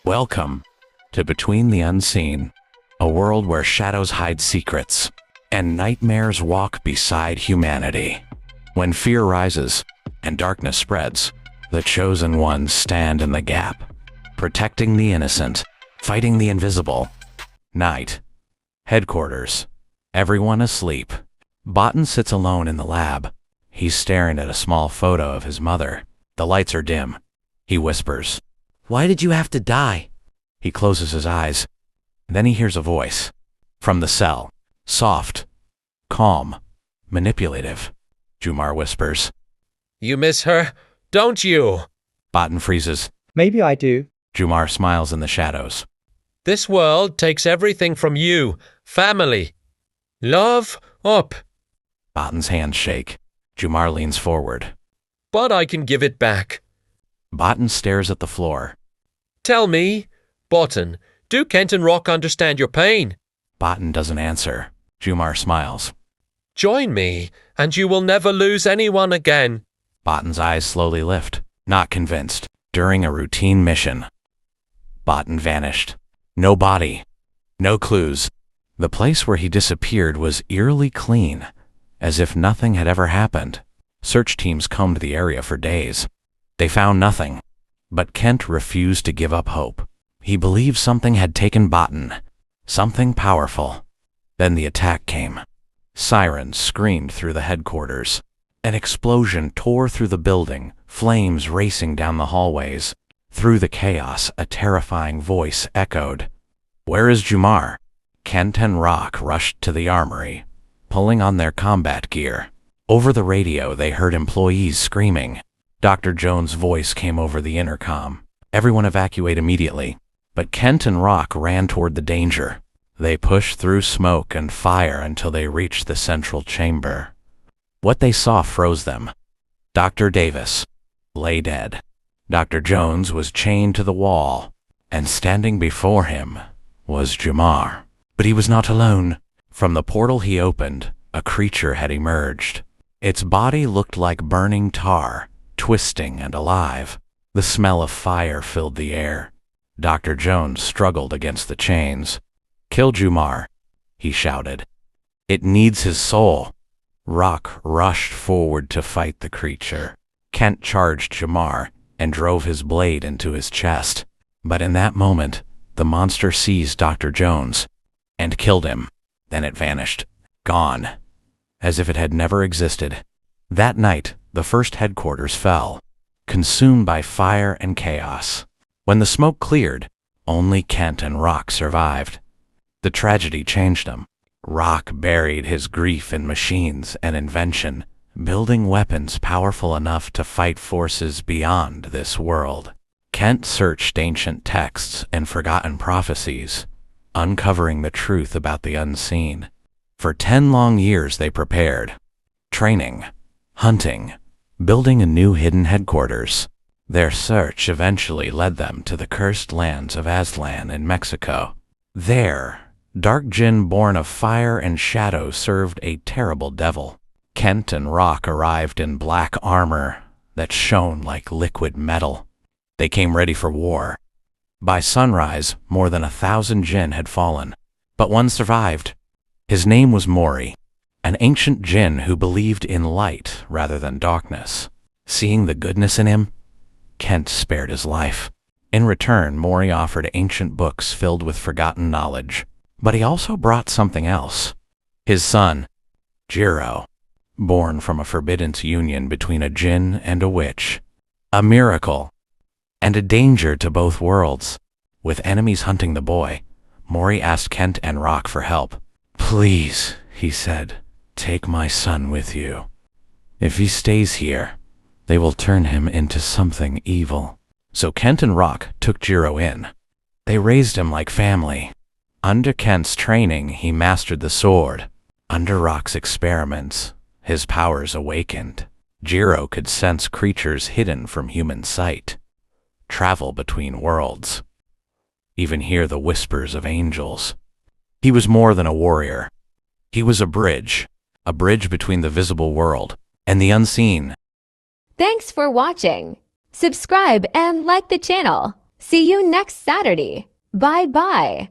Welcome to Between the Unseen, a world where shadows hide secrets and nightmares walk beside humanity. When fear rises and darkness spreads, the chosen ones stand in the gap, protecting the innocent, fighting the invisible. Night. Headquarters. Everyone asleep. Botan sits alone in the lab. He's staring at a small photo of his mother. The lights are dim. He whispers, "Why did you have to die?" He closes his eyes. Then he hears a voice. From the cell. Soft. Calm. Manipulative. Jumar whispers, "You miss her, don't you?" Botan freezes. Maybe I do. Jumar smiles in the shadows. "This world takes everything from you. Family. Love up. Botan's hands shake. Jumar leans forward. But I can give it back." Botan stares at the floor. "Tell me, Botan, do Kent and Rock understand your pain?" Botan doesn't answer. Jumar smiles. "Join me, and you will never lose anyone again." Botan's eyes slowly lift, not convinced. During a routine mission, Botan vanished. No body. No clues. The place where he disappeared was eerily clean, as if nothing had ever happened. Search teams combed the area for days. They found nothing. But Kent refused to give up hope. He believed something had taken Botan. Something powerful. Then the attack came. Sirens screamed through the headquarters. An explosion tore through the building, flames racing down the hallways. Through the chaos, a terrifying voice echoed. "Where is Jumar?" Kent and Rock rushed to the armory, pulling on their combat gear. Over the radio, they heard employees screaming. Dr. Jones' voice came over the intercom. Everyone evacuate immediately. But Kent and Rock ran toward the danger. They pushed through smoke and fire until they reached the central chamber. What they saw froze them. Dr. Davis lay dead. Dr. Jones was chained to the wall, and standing before him was Jumar. But he was not alone. From the portal he opened, a creature had emerged. Its body looked like burning tar, twisting and alive. The smell of fire filled the air. Dr. Jones struggled against the chains. "Kill Jumar," he shouted. "It needs his soul." Rock rushed forward to fight the creature. Kent charged Jumar and drove his blade into his chest. But in that moment, the monster seized Dr. Jones and killed him. Then it vanished, gone, as if it had never existed. That night, the first headquarters fell, consumed by fire and chaos. When the smoke cleared, only Kent and Rock survived. The tragedy changed them. Rock buried his grief in machines and invention, building weapons powerful enough to fight forces beyond this world. Kent searched ancient texts and forgotten prophecies, uncovering the truth about the unseen. For 10 long years they prepared, training, hunting, building a new hidden headquarters. Their search eventually led them to the cursed lands of Aztlan in Mexico. There, dark Jinn born of fire and shadow served a terrible devil. Kent and Rock arrived in black armor that shone like liquid metal. They came ready for war. By sunrise, more than 1,000 Jinn had fallen, but one survived. His name was Mori, an ancient Jinn who believed in light rather than darkness. Seeing the goodness in him, Kent spared his life. In return, Mori offered ancient books filled with forgotten knowledge. But he also brought something else. His son, Jiro, born from a forbidden union between a Jinn and a witch. A miracle, and a danger to both worlds. With enemies hunting the boy, Mori asked Kent and Rock for help. "Please," he said, "take my son with you. If he stays here, they will turn him into something evil." So Kent and Rock took Jiro in. They raised him like family. Under Kent's training, he mastered the sword. Under Rock's experiments, his powers awakened. Jiro could sense creatures hidden from human sight, travel between worlds, even hear the whispers of angels. He was more than a warrior. He was a bridge between the visible world and the unseen. Thanks for watching. Subscribe and like the channel. See you next Saturday. Bye-bye.